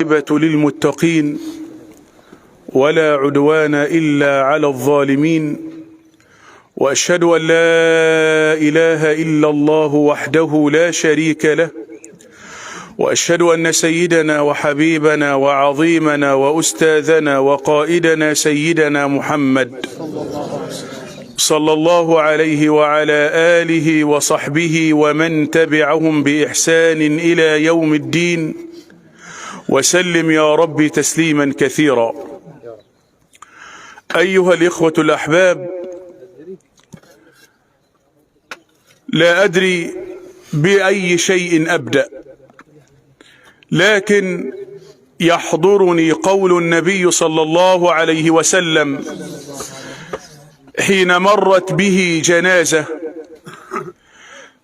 والعاقبة للمتقين ولا عدوان إلا على الظالمين، وأشهد أن لا إله إلا الله وحده لا شريك له، وأشهد أن سيدنا وحبيبنا وعظيمنا وأستاذنا وقائدنا سيدنا محمد صلى الله عليه وعلى آله وصحبه ومن تبعهم بإحسان إلى يوم الدين، وسلم يا رب تسليما كثيرا. أيها الإخوة الأحباب، لا أدري بأي شيء أبدأ، لكن يحضرني قول النبي صلى الله عليه وسلم حين مرت به جنازة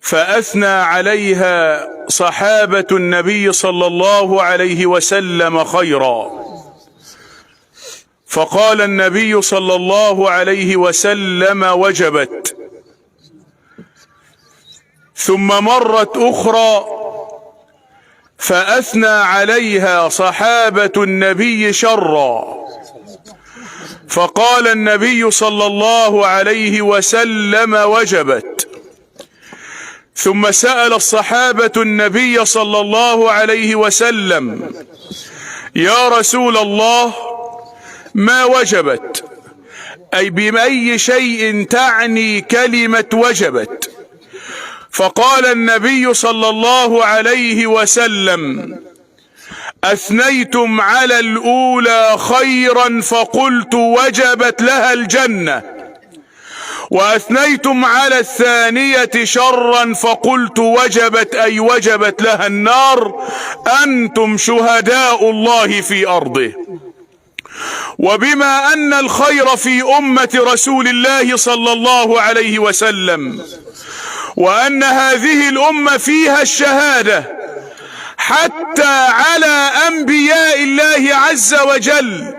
فأثنى عليها صحابة النبي صلى الله عليه وسلم خيرا، فقال النبي صلى الله عليه وسلم: وجبت. ثم مرت أخرى فأثنى عليها صحابة النبي شرا، فقال النبي صلى الله عليه وسلم: وجبت. ثم سأل الصحابة النبي صلى الله عليه وسلم: يا رسول الله، ما وجبت؟ أي بأي شيء تعني كلمة وجبت؟ فقال النبي صلى الله عليه وسلم: أثنيتم على الأولى خيرا فقلت وجبت لها الجنة، وأثنيتم على الثانية شرا فقلت وجبت، أي وجبت لها النار. أنتم شهداء الله في أرضه. وبما أن الخير في أمة رسول الله صلى الله عليه وسلم، وأن هذه الأمة فيها الشهادة حتى على أنبياء الله عز وجل،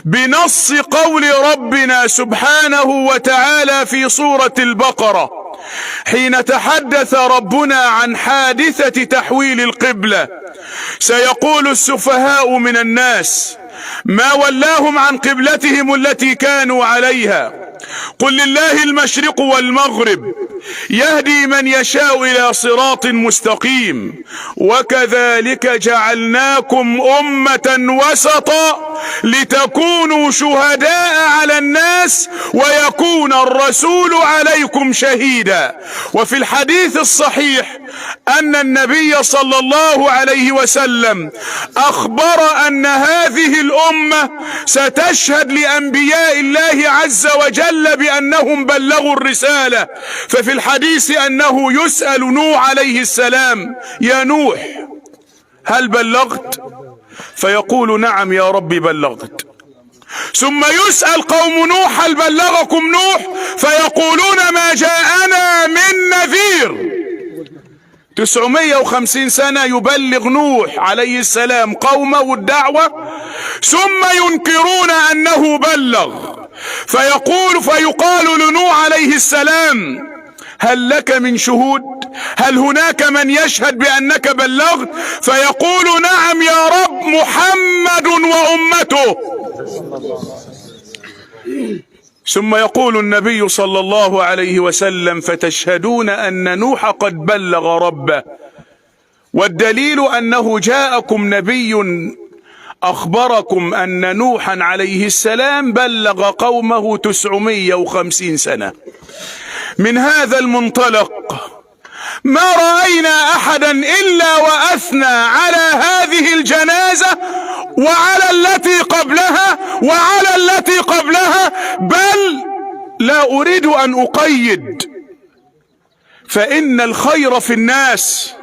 بنص قول ربنا سبحانه وتعالى في سورة البقرة حين تحدث ربنا عن حادثة تحويل القبلة: سيقول السفهاء من الناس ما ولاهم عن قبلتهم التي كانوا عليها، قل لله المشرق والمغرب يهدي من يشاء إلى صراط مستقيم، وكذلك جعلناكم أمة وسطا لتكونوا شهداء على الناس ويكون الرسول عليكم شهيدا. وفي الحديث الصحيح أن النبي صلى الله عليه وسلم أخبر أن هذه الأمة ستشهد لأنبياء الله عز وجل بأنهم بلغوا الرسالة. ففي الحديث أنه يسأل نوح عليه السلام: يا نوح، هل بلغت؟ فيقول: نعم يا رب بلغت. ثم يسأل قوم نوح: هل بلغكم نوح؟ فيقولون: ما جاءنا من نذير. 950 سنة يبلغ نوح عليه السلام قومه الدعوة، ثم ينكرون أنه بلغ. فيقال لنوح عليه السلام: هل لك من شهود؟ هل هناك من يشهد بأنك بلغت؟ فيقول: نعم يا رب، محمد وأمته. ثم يقول النبي صلى الله عليه وسلم: فتشهدون أن نوح قد بلغ ربه، والدليل أنه جاءكم نبي أخبركم أن نوحا عليه السلام بلغ قومه 950 سنة. من هذا المنطلق ما رأينا أحدا إلا وأثنى على هذه الجنازة وعلى التي قبلها وعلى التي قبلها، بل لا أريد أن أقيد، فإن الخير في الناس،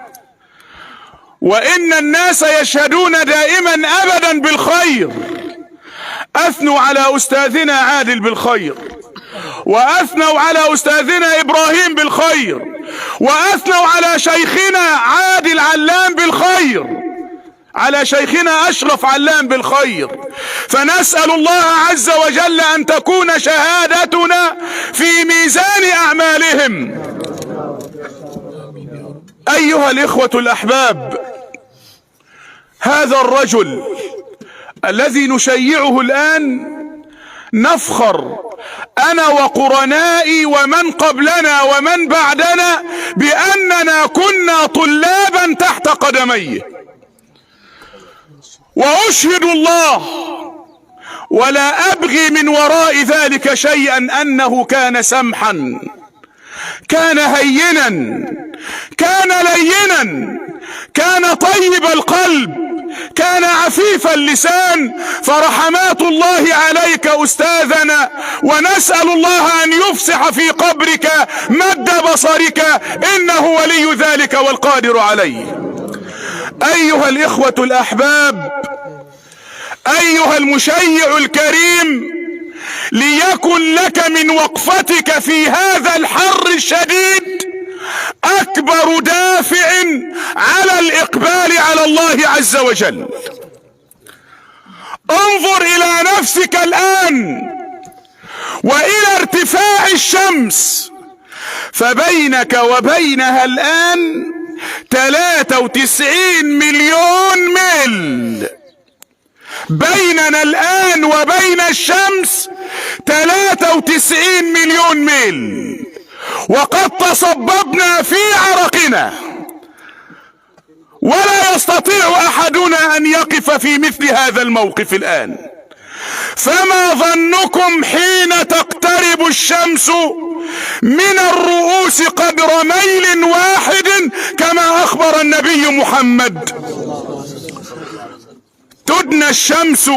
وإن الناس يشهدون دائما أبدا بالخير. أثنوا على أستاذنا عادل بالخير، وأثنوا على أستاذنا إبراهيم بالخير، وأثنوا على شيخنا عادل علام بالخير، على شيخنا أشرف علام بالخير. فنسأل الله عز وجل أن تكون شهادتنا في ميزان أعمالهم. أيها الإخوة الأحباب، هذا الرجل الذي نشيعه الآن نفخر أنا وقرنائي ومن قبلنا ومن بعدنا بأننا كنا طلابا تحت قدميه، وأشهد الله ولا أبغي من وراء ذلك شيئا أنه كان سمحا، كان هينا، كان لينا، كان طيب القلب، كان عفيف اللسان. فرحمات الله عليك أستاذنا، ونسأل الله أن يفسح في قبرك مد بصرك، إنه ولي ذلك والقادر عليه. أيها الإخوة الأحباب، أيها المشيع الكريم، ليكن لك من وقفتك في هذا الحر الشديد أكبر دافع على الإقبال على الله عز وجل. انظر إلى نفسك الآن وإلى ارتفاع الشمس، فبينك وبينها الآن 93 مليون ميل. بيننا الآن وبين الشمس 93 مليون ميل، وقد تصببنا في عرقنا، ولا يستطيع أحدنا أن يقف في مثل هذا الموقف الآن. فما ظنكم حين تقترب الشمس من الرؤوس قدر ميل واحد كما أخبر النبي محمد؟ تدنى الشمس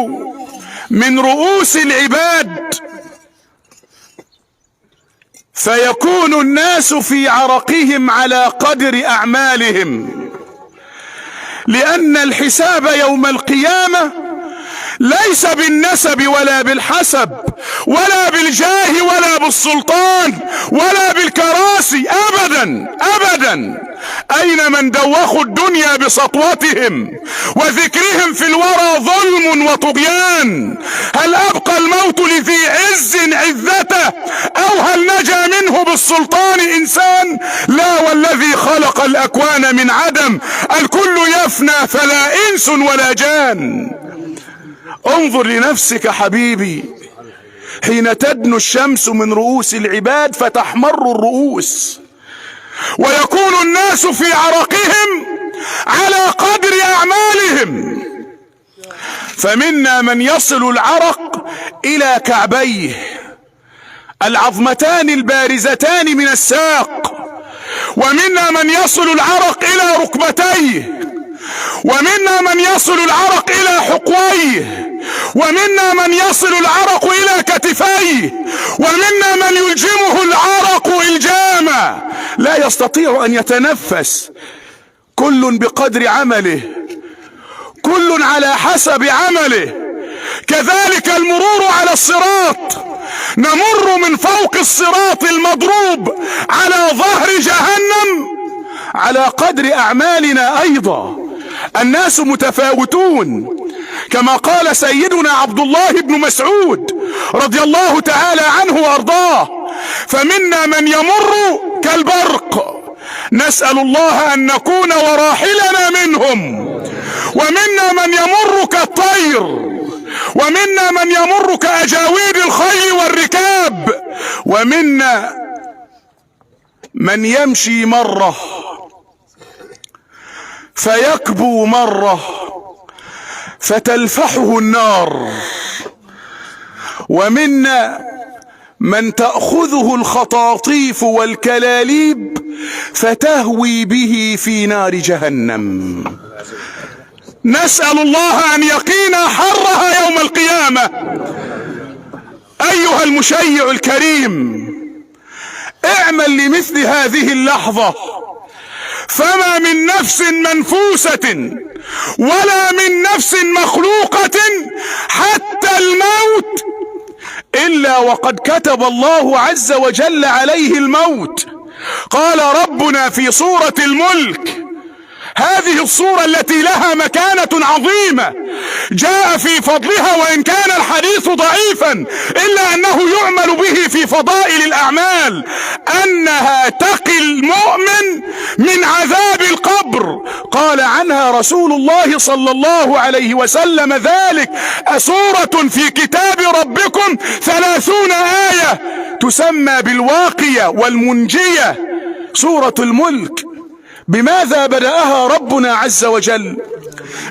من رؤوس العباد فيكون الناس في عرقهم على قدر أعمالهم، لأن الحساب يوم القيامة ليس بالنسب ولا بالحسب ولا بالجاه ولا بالسلطان ولا بالكراسي، أبدا أبدا. أين من دوخوا الدنيا بسطوتهم وذكرهم في الورى ظلم وطغيان؟ هل أبقى الموت لذي عز عزته، أو هل نجا منه بالسلطان إنسان؟ لا، والذي خلق الأكوان من عدم، الكل يفنى فلا إنس ولا جان. انظر لنفسك حبيبي، حين تدنو الشمس من رؤوس العباد فتحمر الرؤوس، ويكون الناس في عرقهم على قدر أعمالهم. فمنا من يصل العرق إلى كعبيه، العظمتان البارزتان من الساق، ومنا من يصل العرق إلى ركبتيه، ومنا من يصل العرق إلى حقويه، ومنا من يصل العرق إلى كتفيه، ومنا من يلجمه العرق إلجاما لا يستطيع أن يتنفس. كل بقدر عمله، كل على حسب عمله. كذلك المرور على الصراط، نمر من فوق الصراط المضروب على ظهر جهنم على قدر أعمالنا أيضا. الناس متفاوتون، كما قال سيدنا عبد الله بن مسعود رضي الله تعالى عنه وارضاه: فمنا من يمر كالبرق، نسأل الله أن نكون وراحلنا منهم، ومنا من يمر كالطير، ومنا من يمر كأجاويد الخيل والركاب، ومنا من يمشي مرة فيكبو مرة فتلفحه النار، ومنا من تأخذه الخطاطيف والكلاليب فتهوي به في نار جهنم. نسأل الله أن يقينا حرها يوم القيامة. أيها المشيع الكريم، اعمل لمثل هذه اللحظة، فما من نفس منفوسة ولا من نفس مخلوقة حتى الموت إلا وقد كتب الله عز وجل عليه الموت. قال ربنا في سورة الملك، هذه الصورة التي لها مكانة عظيمة: جاء في فضلها وإن كان الحديث ضعيفا إلا أنه يعمل به في فضائل الأعمال، أنها تقي المؤمن من عذاب القبر. قال عنها رسول الله صلى الله عليه وسلم ذلك: سورة في كتاب ربكم 30 آية تسمى بالواقية والمنجية، سورة الملك. بماذا بدأها ربنا عز وجل؟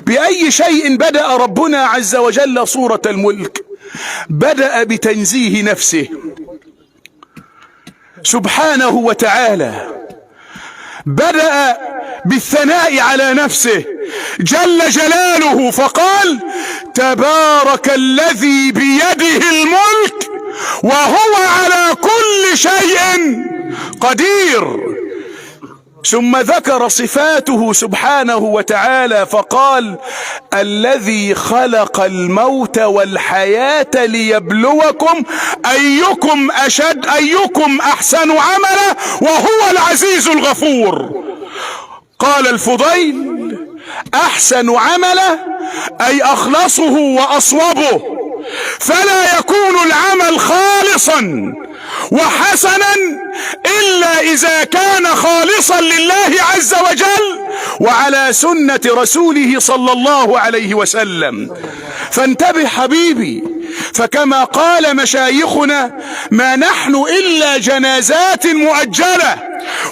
بأي شيء بدأ ربنا عز وجل سورة الملك؟ بدأ بتنزيه نفسه سبحانه وتعالى، بدأ بالثناء على نفسه جل جلاله، فقال: تبارك الذي بيده الملك وهو على كل شيء قدير. ثم ذكر صفاته سبحانه وتعالى فقال: الذي خلق الموت والحياة ليبلوكم أيكم أحسن عملا وهو العزيز الغفور. قال الفضيل: أحسن عملا أي أخلصه وأصوبه، فلا يكون العمل خالصا وحسنا إلا إذا كان خالصا لله عز وجل وعلى سنة رسوله صلى الله عليه وسلم. فانتبه حبيبي، فكما قال مشايخنا: ما نحن إلا جنازات مؤجلة،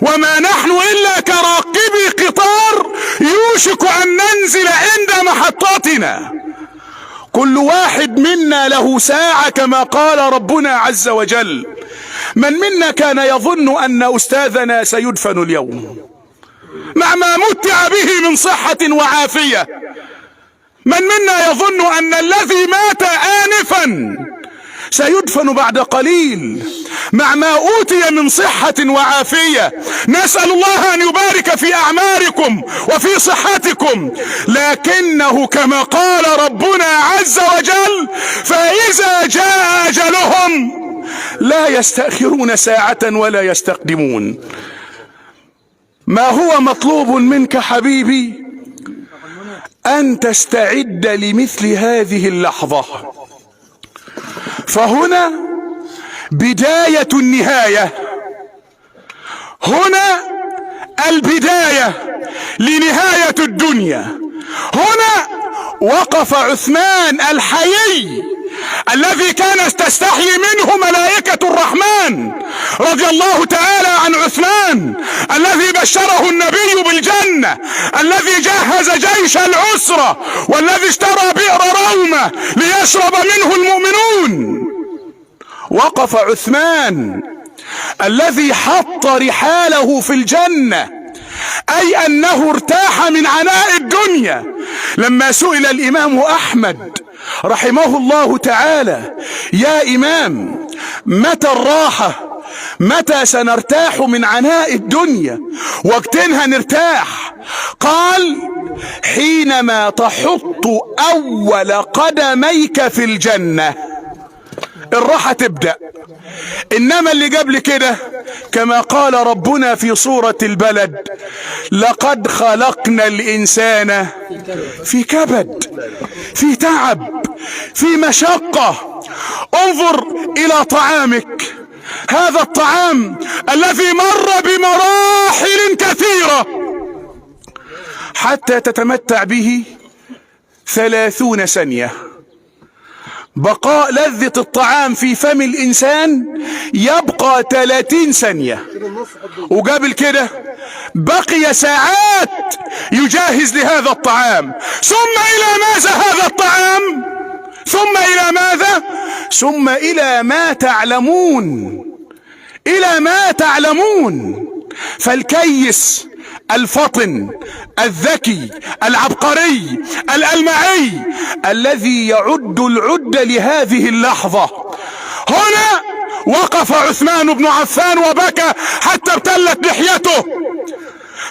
وما نحن إلا كراكبي قطار يوشك أن ننزل عند محطتنا. كل واحد منا له ساعة كما قال ربنا عز وجل. من منا كان يظن أن أستاذنا سيدفن اليوم مع ما متع به من صحة وعافية؟ من منا يظن أن الذي مات آنفا سيدفن بعد قليل مع ما أوتي من صحة وعافية؟ نسأل الله أن يبارك في أعماركم وفي صحتكم، لكنه كما قال ربنا عز وجل: فإذا جاء أجلهم لا يستأخرون ساعة ولا يستقدمون. ما هو مطلوب منك حبيبي؟ أن تستعد لمثل هذه اللحظة، فهنا بداية النهاية، هنا البداية لنهاية الدنيا. هنا وقف عثمان الحيي الذي كانت تستحيي منه ملائكة الرحمن رضي الله تعالى عن عثمان، الذي بشره النبي بالجنة، الذي جهز جيش العسرة، والذي اشترى بئر رومة ليشرب منه المؤمنون. وقف عثمان الذي حط رحاله في الجنة، أي أنه ارتاح من عناء الدنيا. لما سئل الإمام أحمد رحمه الله تعالى: يا إمام، متى الراحة؟ متى سنرتاح من عناء الدنيا؟ وقتها نرتاح. قال: حينما تحط أول قدميك في الجنة الراحة تبدأ. إنما اللي قبل كده كما قال ربنا في سورة البلد: لقد خلقنا الإنسان في كبد، في تعب، في مشقة. انظر إلى طعامك، هذا الطعام الذي مر بمراحل كثيرة حتى تتمتع به 30 ثانية. بقاء لذة الطعام في فم الإنسان يبقى 30 ثانية، وقبل كده بقي ساعات يجهز لهذا الطعام. ثم إلى ماذا هذا الطعام؟ ثم إلى ماذا؟ ثم إلى ما تعلمون، إلى ما تعلمون. فالكيس الفطن الذكي العبقري الألمعي الذي يعد العد لهذه اللحظة، هنا وقف عثمان بن عفان وبكى حتى ابتلت لحيته.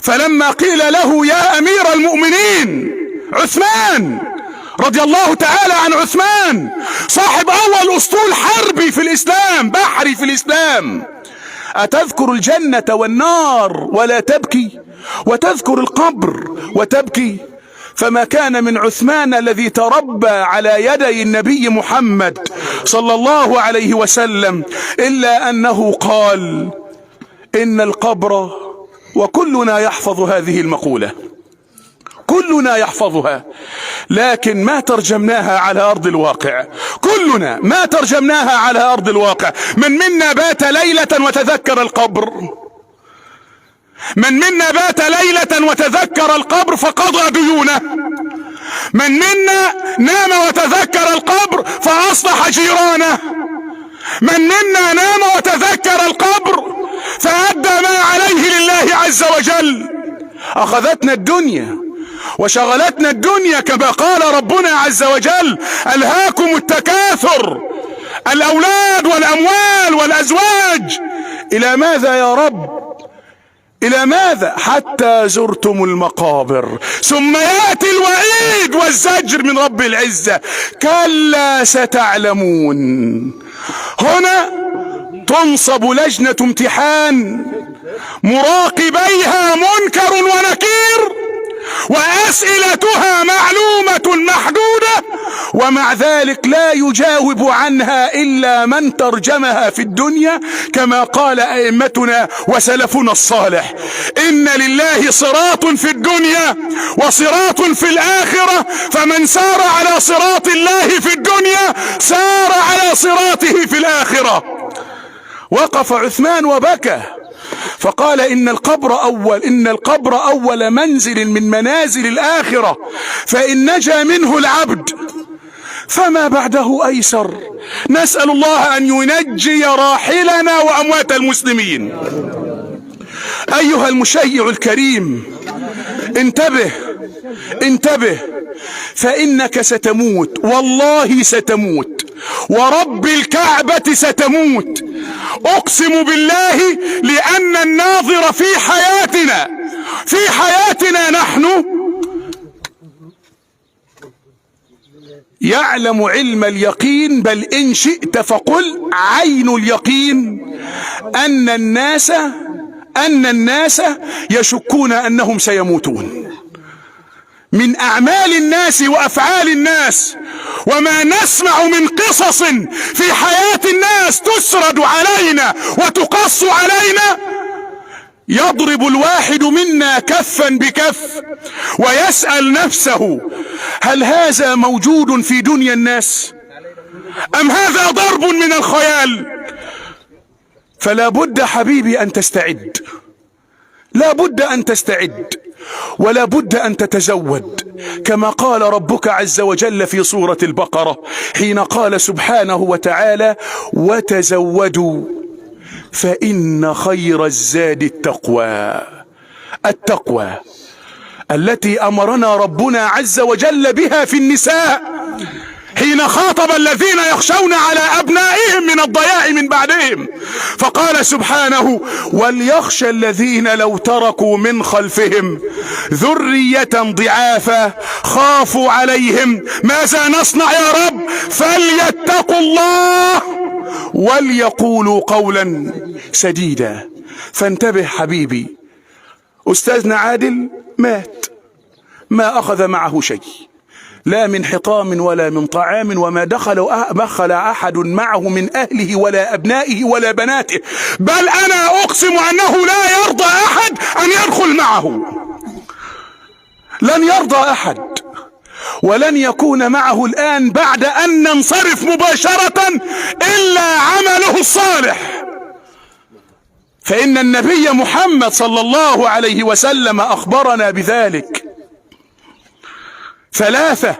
فلما قيل له: يا أمير المؤمنين عثمان رضي الله تعالى عن عثمان، صاحب أول أسطول حربي في الإسلام، بحري في الإسلام، أتذكر الجنة والنار ولا تبكي؟ وتذكر القبر وتبكي؟ فما كان من عثمان الذي تربى على يدي النبي محمد صلى الله عليه وسلم إلا أنه قال إن القبر، وكلنا يحفظ هذه المقولة، كلنا يحفظها، لكن ما ترجمناها على أرض الواقع. كلنا ما ترجمناها على أرض الواقع. من منا بات ليلة وتذكر القبر؟ من منا بات ليلة وتذكر القبر فقضى ديونه؟ من منا نام وتذكر القبر فأصلح جيرانه؟ من منا نام وتذكر القبر فأدى ما عليه لله عز وجل؟ أخذتنا الدنيا وشغلتنا الدنيا، كما قال ربنا عز وجل: ألهاكم التكاثر، الأولاد والأموال والأزواج. إلى ماذا يا رب؟ إلى ماذا؟ حتى زرتم المقابر. ثم يأتي الوعيد والزجر من رب العزة: كلا ستعلمون. هنا تنصب لجنة امتحان مراقبيها منكر ونكير، وأسئلتها معلومة محدودة، ومع ذلك لا يجاوب عنها إلا من ترجمها في الدنيا، كما قال أئمتنا وسلفنا الصالح: إن لله صراط في الدنيا وصراط في الآخرة، فمن سار على صراط الله في الدنيا سار على صراطه في الآخرة. وقف عثمان وبكى فقال: إن القبر أول منزل من منازل الآخرة، فإن نجا منه العبد فما بعده أيسر. نسأل الله أن ينجي راحلنا وأموات المسلمين. أيها المشيع الكريم، انتبه انتبه، فإنك ستموت، والله ستموت، ورب الكعبة ستموت. أقسم بالله، لأن الناظر في حياتنا نحن يعلم علم اليقين، بل إن شئت فقل عين اليقين، أن الناس يشكون أنهم سيموتون من أعمال الناس وأفعال الناس، وما نسمع من قصص في حياة الناس تسرد علينا وتقص علينا. يضرب الواحد منا كفا بكف ويسأل نفسه: هل هذا موجود في دنيا الناس أم هذا ضرب من الخيال؟ فلا بد حبيبي أن تستعد، لا بد أن تستعد، ولا بد أن تتزود، كما قال ربك عز وجل في سورة البقرة حين قال سبحانه وتعالى: وتزودوا فإن خير الزاد التقوى التي أمرنا ربنا عز وجل بها في النساء حين خاطب الذين يخشون على أبنائهم من الضياع من بعدهم، فقال سبحانه: وليخشى الذين لو تركوا من خلفهم ذرية ضعافا خافوا عليهم ماذا نصنع يا رب فليتقوا الله وليقولوا قولا سديدا. فانتبه حبيبي، أستاذنا عادل مات، ما أخذ معه شيء، لا من حطام ولا من طعام، وما دخل أحد معه من أهله ولا أبنائه ولا بناته، بل أنا أقسم أنه لا يرضى أحد أن يدخل معه، لن يرضى أحد، ولن يكون معه الآن بعد أن ننصرف مباشرة إلا عمله الصالح. فإن النبي محمد صلى الله عليه وسلم أخبرنا بذلك: 3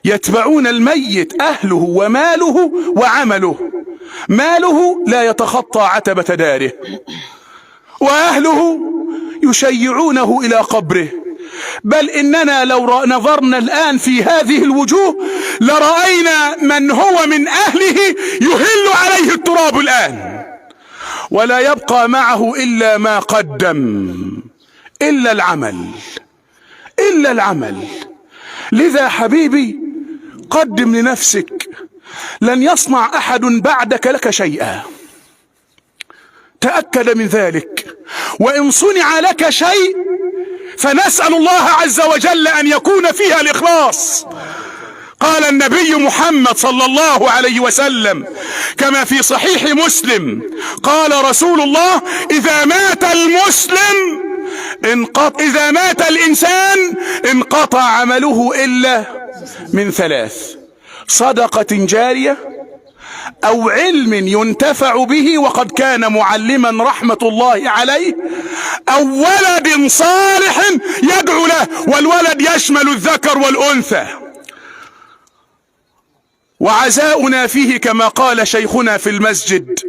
يتبعون الميت: أهله وماله وعمله. ماله لا يتخطى عتبة داره، وأهله يشيعونه إلى قبره، بل إننا لو نظرنا الآن في هذه الوجوه لرأينا من هو من أهله يهل عليه التراب الآن، ولا يبقى معه إلا ما قدم، إلا العمل. لذا حبيبي قدم لنفسك، لن يصنع أحد بعدك لك شيئا، تأكد من ذلك. وإن صنع لك شيء فنسأل الله عز وجل أن يكون فيها الإخلاص. قال النبي محمد صلى الله عليه وسلم كما في صحيح مسلم، قال رسول الله: إذا مات الإنسان انقطع عمله إلا من ثلاث: صدقة جارية، أو علم ينتفع به وقد كان معلما رحمة الله عليه، أو ولد صالح يدعو له، والولد يشمل الذكر والأنثى. وعزاؤنا فيه كما قال شيخنا في المسجد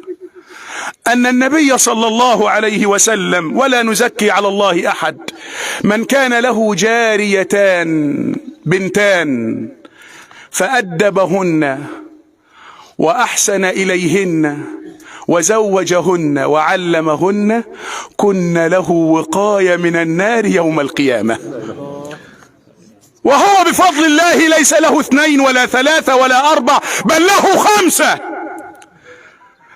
أن النبي صلى الله عليه وسلم، ولا نزكي على الله أحد، من كان له جاريتان بنتان فأدبهن وأحسن إليهن وزوجهن وعلمهن كن له وقاية من النار يوم القيامة. وهو بفضل الله ليس له 2 ولا 3 ولا 4، بل له 5.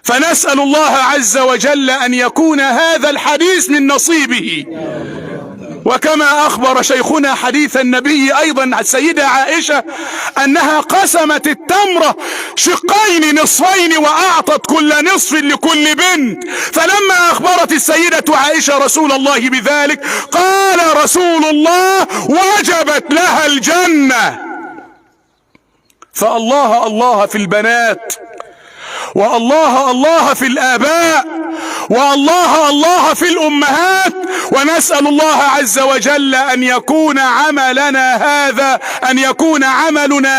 فنسأل الله عز وجل أن يكون هذا الحديث من نصيبه. وكما أخبر شيخنا حديث النبي أيضا السيدة عائشة أنها قسمت التمرة شقين نصفين وأعطت كل نصف لكل بنت، فلما أخبرت السيدة عائشة رسول الله بذلك قال رسول الله: وجبت لها الجنة. فالله الله في البنات، والله الله في الآباء، والله الله في الأمهات. ونسأل الله عز وجل أن يكون عملنا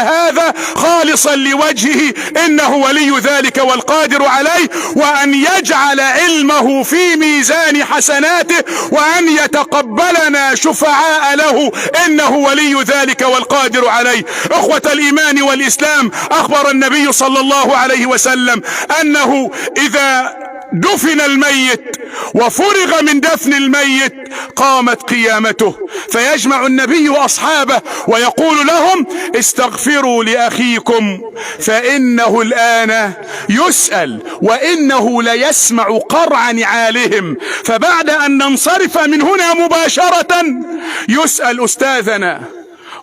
هذا خالصا لوجهه، إنه ولي ذلك والقادر عليه، وأن يجعل علمه في ميزان حسناته، وأن يتقبلنا شفعاء له، إنه ولي ذلك والقادر عليه. إخوة الإيمان والإسلام، أخبر النبي صلى الله عليه وسلم أنه إذا دفن الميت وفرغ من دفن الميت قامت قيامته، فيجمع النبي أصحابه ويقول لهم: استغفروا لأخيكم فإنه الآن يسأل وإنه ليسمع قرع نعالهم. فبعد أن ننصرف من هنا مباشرة يسأل أستاذنا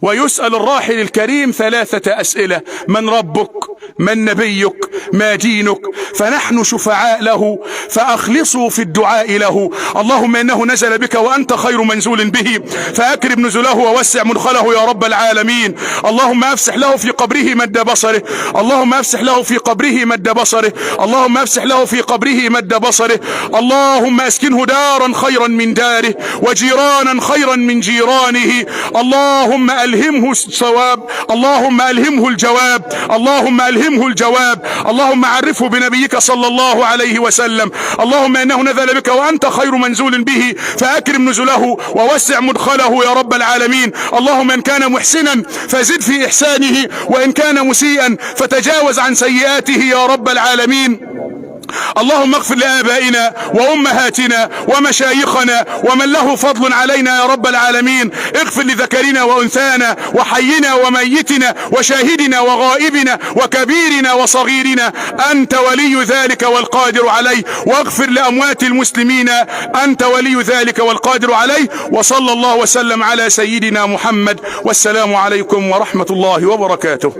ويسأل الراحل الكريم 3 أسئلة: من ربك؟ من نبيك؟ ما دينك؟ فنحن شفعاء له، فأخلصوا في الدعاء له. اللهم إنه نزل بك وأنت خير منزول به، فأكرم نزله ووسع مدخله يا رب العالمين. اللهم أفسح له في قبره مد بصره، اللهم أفسح له في قبره مد بصره، اللهم أفسح له في قبره مد بصره. اللهم أسكنه دارا خيرا من داره، وجيرانا خيرا من جيرانه. اللهم ألهمه الصواب، اللهم ألهمه الجواب، اللهم ألهمه الجواب. اللهم عرفه بنبيك صلى الله عليه وسلم. اللهم إنه نزل بك وأنت خير منزول به، فأكرم نزله ووسع مدخله يا رب العالمين. اللهم إن كان محسنا فزد في إحسانه، وإن كان مسيئا فتجاوز عن سيئاته يا رب العالمين. اللهم اغفر لآبائنا وأمهاتنا ومشايخنا ومن له فضل علينا يا رب العالمين. اغفر لذكرنا وأنثانا وحينا وميتنا وشاهدنا وغائبنا وكبيرنا وصغيرنا، أنت ولي ذلك والقادر عليه. واغفر لأموات المسلمين، أنت ولي ذلك والقادر عليه. وصلى الله وسلم على سيدنا محمد، والسلام عليكم ورحمة الله وبركاته.